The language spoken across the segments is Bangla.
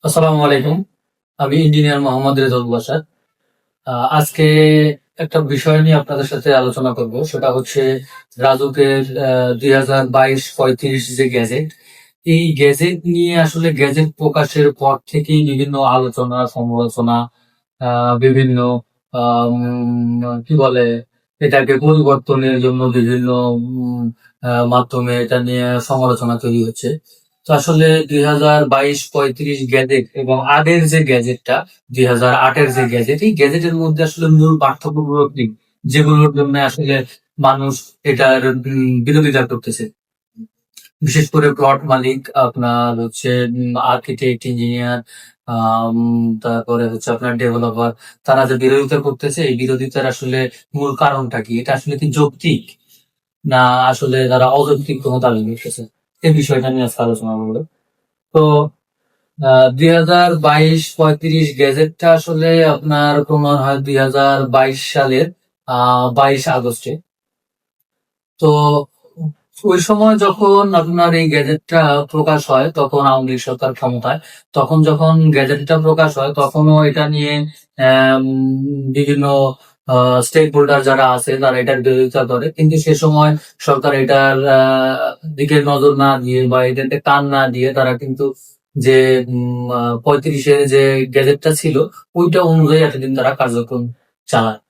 আসসালামু আলাইকুম। আমি ইঞ্জিনিয়ার মোহাম্মদ রেজাউল বাশার। আজকে একটা বিষয় নিয়ে আপনাদের সাথে আলোচনা করব। সেটা হচ্ছে রাজুকের 2022-35 যে গ্যাজেট, এই গ্যাজেট নিয়ে আসলে গ্যাজেট প্রকাশের পর থেকেই বিভিন্ন আলোচনা সমালোচনা, বিভিন্ন কি বলে, এটাকে পরিবর্তনের জন্য বিভিন্ন মাধ্যমে এটা নিয়ে সমালোচনা তৈরি হচ্ছে। তো আসলে 2022-35 গ্যাজেট এবং আগের যে গ্যাজেটটা 2008-এর যে গ্যাজেট, এই গ্যাজেটের মধ্যে আসলে মূল পার্থক্যগুলো কি, যেগুলোর জন্য আসলে মানুষ এটার বিরোধিতা করতেছে। বিশেষ করে প্লট মালিক, আপনার হচ্ছে আর্কিটেক্ট, ইঞ্জিনিয়ার, তারপরে হচ্ছে আপনার ডেভেলপার, তারা যে বিরোধিতা করতেছে, এই বিরোধিতার আসলে মূল কারণটা কি, এটা আসলে কি যৌক্তিক, না আসলে তারা অযৌক্তিক কোনো দাবি করতেছে, এই বিষয়টা নিয়ে আজকে আলোচনা করবো। তো 2022-35 গ্যাজেটটা আসলে আপনার প্রমাণ হয় 2022 সালের 22 আগস্টে। তো ওই সময় যখন আপনার এই গ্যাজেটটা প্রকাশ হয়, তখন আওয়ামী লীগ সরকার ক্ষমতায়। তখন যখন গ্যাজেটটা প্রকাশ হয়, তখনও এটা নিয়ে বিভিন্ন স্টেক হোল্ডার যারা আছে তারা এটার বিরোধিতা করে, কিন্তু সে সময় সরকার এটার দিকে নজর না দিয়ে বা এটাতে কান না দিয়ে তারা কিন্তু যে 35-এর যে গ্যাজেটটা ছিল, ওইটা অনুযায়ী এতদিন তারা কার্যক্রম চালায়।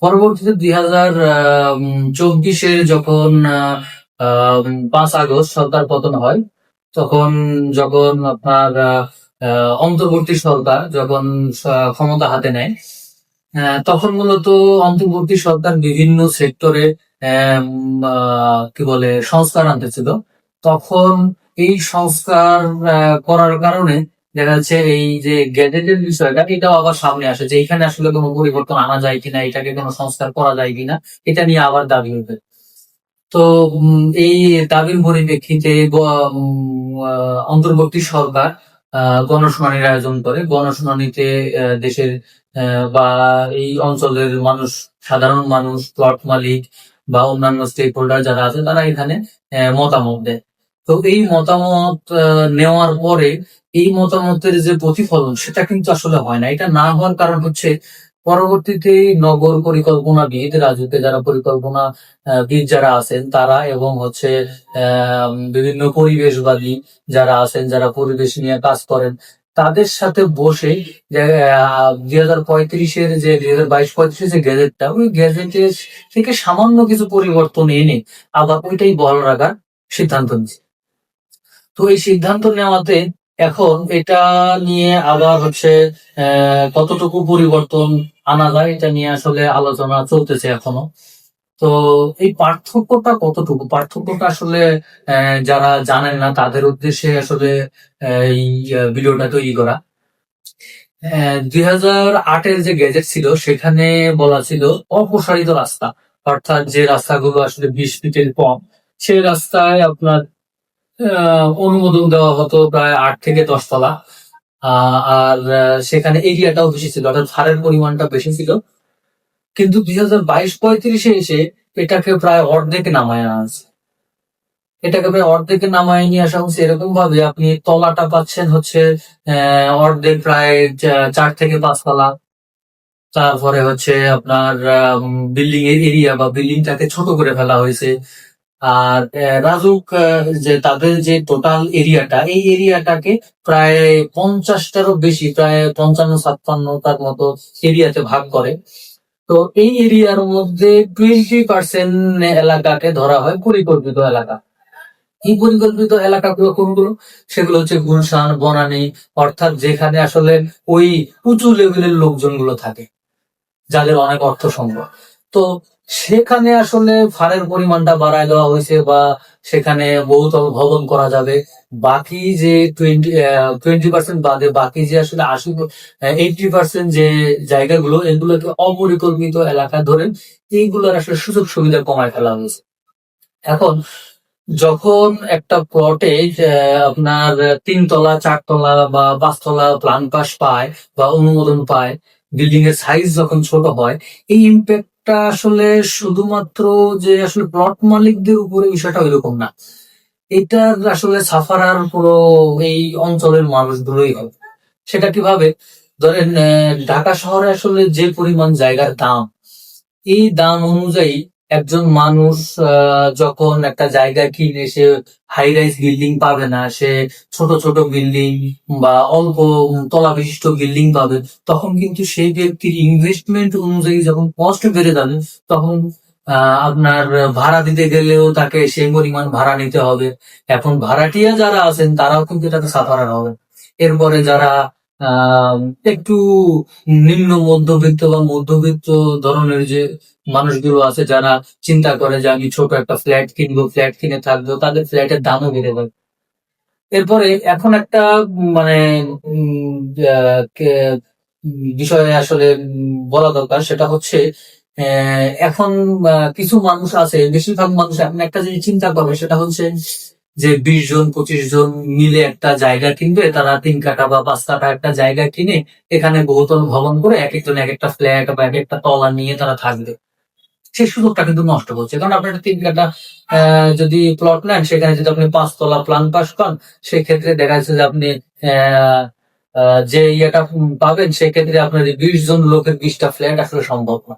পরবর্তীতে 2024-এ যখন 5 আগস্ট সরকার পতন হয়, তখন যখন আপনার অন্তর্বর্তী সরকার যখন ক্ষমতা হাতে নেয়, তখন মূলত অন্তর্বর্তী সরকার বিভিন্ন সেক্টরে কি বলে সংস্কার আনতেছিল। তখন এই সংস্কার করার কারণে দেখা যাচ্ছে এই যে গ্যাজেটের বিষয়টা, এটাও আবার সামনে আসে যে এখানে আসলে কোনো পরিবর্তন আনা যায় কিনা, এটাকে কোনো সংস্কার করা যায় কিনা, এটা নিয়ে আবার দাবি উঠবে। তো এই দাবির পরিপ্রেক্ষিতে অন্তর্বর্তী সরকার গণশুনানির আয়োজন করে। গণশুনানিতে দেশের বা এই অঞ্চলের মানুষ, সাধারণ মানুষ, প্লট মালিক বা অন্যান্য স্টেক হোল্ডার যারা আছে, তারা এখানে মতামত দেয়। তো এই মতামত নেওয়ার পরে এই মতামতের যে প্রতিফলন, সেটা কিন্তু আসলে হয় না। এটা না হওয়ার কারণ হচ্ছে, পরবর্তীতে নগর পরিকল্পনাবিদ, রাজুকে যারা পরিকল্পনা বিদ যারা আছেন তারা, এবং হচ্ছে বিভিন্ন পরিবেশবাদী যারা আছেন, যারা পরিবেশ নিয়ে কাজ করেন, তাদের সাথে বসে 2035-এর যে 2022-35 যে গ্যাজেটটা, ওই গ্যাজেটের থেকে সামান্য কিছু পরিবর্তন এনে আবার ওইটাই বহাল রাখার সিদ্ধান্ত নিচ্ছে। তো এই সিদ্ধান্ত নেওয়াতে এখন এটা নিয়ে আবার হচ্ছে কতটুকু পরিবর্তন আনা যায়, এটা নিয়ে আসলে আলোচনা চলতেছে এখনো। তো এই পার্থক্যটা কতটুকু, পার্থক্যটা আসলে যারা জানেন না তাদের উদ্দেশ্যে আসলে এই ভিডিওটা তৈরি করা। 2008-এর যে গ্যাজেট ছিল, সেখানে বলা ছিল অপ্রসারিত রাস্তা, অর্থাৎ যে রাস্তাগুলো আসলে 20 ফিটের কম, সেই রাস্তায় আপনার অনুমোদন দেওয়া হতো প্রায় 8 থেকে 10 তলা। আর সেখানে এরিয়াটাও বেশি ছিল, অর্থাৎ হারের পরিমাণটা বেশি ছিল। কিন্তু 2022-35-এ এসে এটাকে প্রায় অর্ধেকে নামায় আনা হয়েছে। এটাকে প্রায় অর্ধেকে নামায় নিয়ে আসা হচ্ছে, এরকম ভাবে আপনি তলাটা পাচ্ছেন হচ্ছে অর্ধেক, প্রায় 4 থেকে 5 তলা। তারপরে হচ্ছে আপনার বিল্ডিং এর এরিয়া বা বিল্ডিংটাকে ছোট করে ফেলা হয়েছে। আর রাজুক যে তাদের যে টোটাল এরিয়াটা, এই এরিয়াটাকে প্রায় 50টারও বেশি, প্রায় 55-56টার মতো এরিয়াতে ভাগ করে। তো এই এরিয়ার মধ্যে 20% এলাকাকে ধরা হয় পরিকল্পিত এলাকা। এই পরিকল্পিত এলাকাগুলো কোনগুলো? সেগুলো হচ্ছে গুলশান, বনানী, অর্থাৎ যেখানে আসলে ওই উঁচু লেভেলের লোকজনগুলো থাকে, যাদের অনেক অর্থ সম্পদ। তো সেখানে আসলে ফারের পরিমাণটা বাড়ায় দেওয়া হয়েছে, বা সেখানে বহুতল ভবন করা যাবে। বাকি যে 20% বাদে বাকি যে আসলে 80% যে জায়গাগুলো, এগুলোকে অপরিকল্পিত এলাকা ধরে এইগুলোর আসলে সুযোগ সুবিধা কমায় ফেলা হয়েছে। এখন যখন একটা প্লটে আপনার 3 তলা, 4 তলা বা 5 তলা প্ল্যান পাস পায় বা অনুমোদন পায়, বিল্ডিং এর সাইজ যখন ছোট হয়, এই ইম্প্যাক্টটা আসলে শুধুমাত্র যে আসলে প্লট মালিকদের উপরে, বিষয়টা ওইরকম না। এটা আসলে সাফারার পুরো এই অঞ্চলের মানুষগুলোই হবে। সেটা কিভাবে? ধরেন ঢাকা শহরে আসলে যে পরিমাণ জায়গার দাম, এই দাম অনুযায়ী একজন মানুষ যখন একটা জায়গা কিনে সে হাই রাইজ বিল্ডিং পাবে না, সে ছোট ছোট বিল্ডিং বা অল্প তলা বিশিষ্ট বিল্ডিং পাবে, তখন কিন্তু সেই ব্যক্তির ইনভেস্টমেন্ট অনুযায়ী যখন কস্ট বেড়ে যাবে, তখন আপনার ভাড়া দিতে গেলেও তাকে সেই পরিমাণ ভাড়া নিতে হবে। এখন ভাড়াটিয়া যারা আছেন তারাও কিন্তু এটাতে সাফারার হবে। এরপরে যারা আহ একটু নিম্ন মধ্যবিত্ত বা মধ্যবিত্ত ধরনের যে মানুষগুলো আছে, যারা চিন্তা করে যে আমি ছোট একটা ফ্ল্যাট কিনবো, ফ্ল্যাট কিনে থাকবো, তাদের ফ্ল্যাটের দামও বেড়ে যাবে। এরপরে এখন একটা মানে উম, বিষয়ে আসলে বলা দরকার, সেটা হচ্ছে এখন কিছু মানুষ আছে, বেশিরভাগ মানুষ এখন একটা জিনিস চিন্তা করে, সেটা হচ্ছে যে 20 জন 25 জন মিলে একটা জায়গা কিনবে, তারা 3 কাঠা বা 5 কাঠা একটা জায়গা কিনে এখানে বহুতল ভবন করে এক একজন এক একটা ফ্ল্যাট বা এক একটা তলা নিয়ে তারা থাকবে। সেই সুযোগটা কিন্তু নষ্ট হচ্ছে, কারণ আপনি একটা 3 কাঠা যদি প্লট নেন, সেখানে যদি আপনি 5 তলা প্ল্যান পাস করেন, সেক্ষেত্রে দেখা যাচ্ছে যে আপনি আহ, যে ইয়েটা পাবেন, সেক্ষেত্রে আপনার 20 জন লোকের 20টা ফ্ল্যাট আসলে সম্ভব না।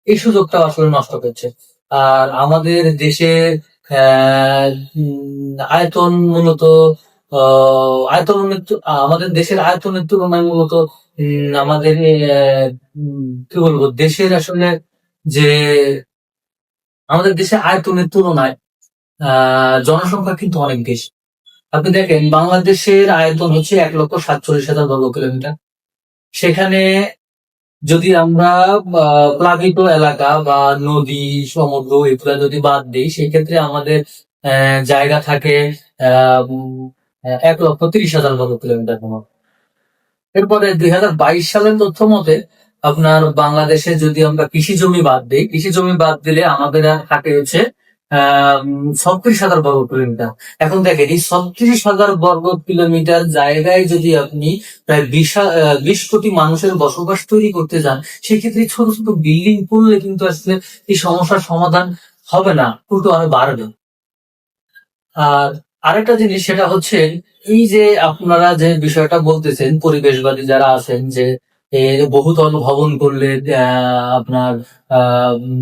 এই সুযোগটা আসলে নষ্ট করছে। আর আমাদের দেশে আয়তন মূলত আমাদের দেশের আয়তনের তুলনায় মূলত আমাদের কি বলবো, দেশের আসলে যে আমাদের দেশের আয়তনের তুলনায় জনসংখ্যা কিন্তু অনেক বেশি। আপনি দেখেন বাংলাদেশের আয়তন হচ্ছে 1,47,000 বর্গ কিলোমিটার। সেখানে যদি আমরা প্লাবিত এলাকা বা নদী সমুদ্র এগুলা যদি বাদ দিই, সেক্ষেত্রে আমাদের জায়গা থাকে 1,30,000 বর্গ কিলোমিটার মতো। এরপরে 2022 সালের তথ্য মতে আপনার বাংলাদেশে যদি আমরা কৃষি জমি বাদ দিই, কৃষি জমি বাদ দিলে আমাদের থাকে হচ্ছে 36,000 বর্গ কিলোমিটার। এখন দেখেন এই 36,000 বর্গ কিলোমিটার জায়গায় যদি আপনি প্রায় 20 কোটি মানুষের বসবাস তৈরি করতে যান, সেক্ষেত্রে ছোট ছোট বিল্ডিং করলে কিন্তু আসলে এই সমস্যার সমাধান হবে না, উল্টো আরো বাড়বে। আর আরেকটা জিনিস, সেটা হচ্ছে এই যে আপনারা যে বিষয়টা বলতেছেন, পরিবেশবাদী যারা আছেন, যে বহুতল ভবন করলে আপনার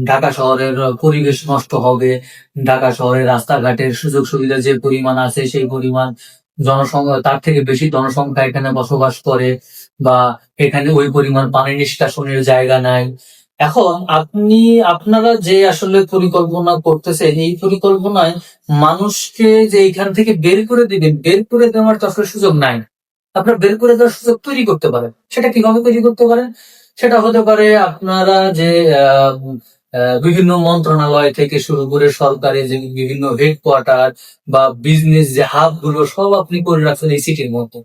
ঢাকা শহরের পরিবেশ নষ্ট হবে, ঢাকা শহরের রাস্তাঘাটের সুযোগ সুবিধা যে পরিমাণ আছে সেই পরিমাণ জনসংখ্যা, তার থেকে বেশি জনসংখ্যা এখানে বসবাস করে, বা এখানে ওই পরিমাণ পানি নিষ্কাশনের জায়গা নাই। এখন আপনারা যে আসলে পরিকল্পনা করতেছেন, এই পরিকল্পনায় মানুষকে যে এখান থেকে বের করে দিবেন, বের করে দেওয়ার তো আসলে সুযোগ নাই। আপনারা বের করে দেওয়ার সুযোগ তৈরি করতে পারেন। সেটা কিভাবে তৈরি করতে পারেন? সেটা হতে পারে আপনারা যে আহ, বিভিন্ন মন্ত্রণালয় থেকে শুরু করে সরকারি যে বিভিন্ন হেডকোয়ার্টার বা বিজনেস যে হাব গুলো সব আপনি করে রাখছেন এই সিটির মধ্যে।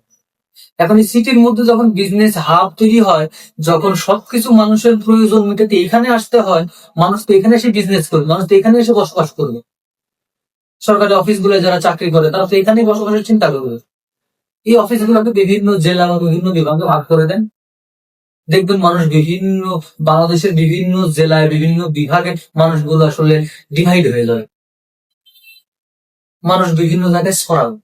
এখন এই সিটির মধ্যে যখন বিজনেস হাব তৈরি হয়, যখন সবকিছু মানুষের প্রয়োজন মেটাতে এখানে আসতে হয়, মানুষ তো এখানে এসে বিজনেস করবে, মানুষ তো এখানে এসে বসবাস করবে। সরকারি অফিসগুলো যারা চাকরি করে তারা তো এখানেই বসবাসের চিন্তা করবে। এই অফিসগুলোকে বিভিন্ন জেলা বা বিভিন্ন বিভাগে ভাগ করে দেন, দেখবেন মানুষ বিভিন্ন, বাংলাদেশের বিভিন্ন জেলায় বিভিন্ন বিভাগে মানুষগুলো আসলে ডিভাইড হয়ে যাবে, মানুষ বিভিন্ন জায়গায় ছড়াবে।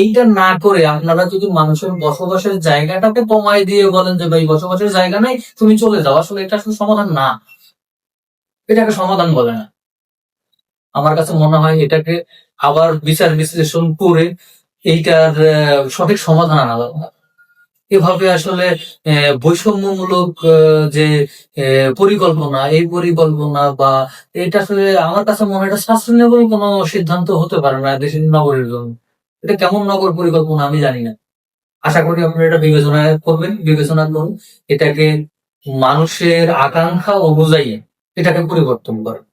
এইটা না করে আপনারা যদি মানুষের বসবাসের জায়গাটাকে কমায় দিয়ে বলেন যে ভাই বসবাসের জায়গা নাই, তুমি চলে যাও, আসলে এটা আসলে সমাধান না, এটাকে সমাধান বলে না। আমার কাছে মনে হয় এটাকে আবার বিচার বিশ্লেষণ করে এইটার সঠিক সমাধান আনা দরকার। এভাবে আসলে বৈষম্যমূলক যে পরিকল্পনা, এই পরিকল্পনা বা এটা আসলে আমার কাছে মনে হয় এটা সাস্টেনেবল কোনো সিদ্ধান্ত হতে পারে না দেশের নগরের জন্য। এটা কেমন নগর পরিকল্পনা আমি জানি না। আশা করি আপনারা এটা বিবেচনা করবেন, বিবেচনা করুন, এটাকে মানুষের আকাঙ্ক্ষা অনুযায়ী এটাকে পরিবর্তন করেন।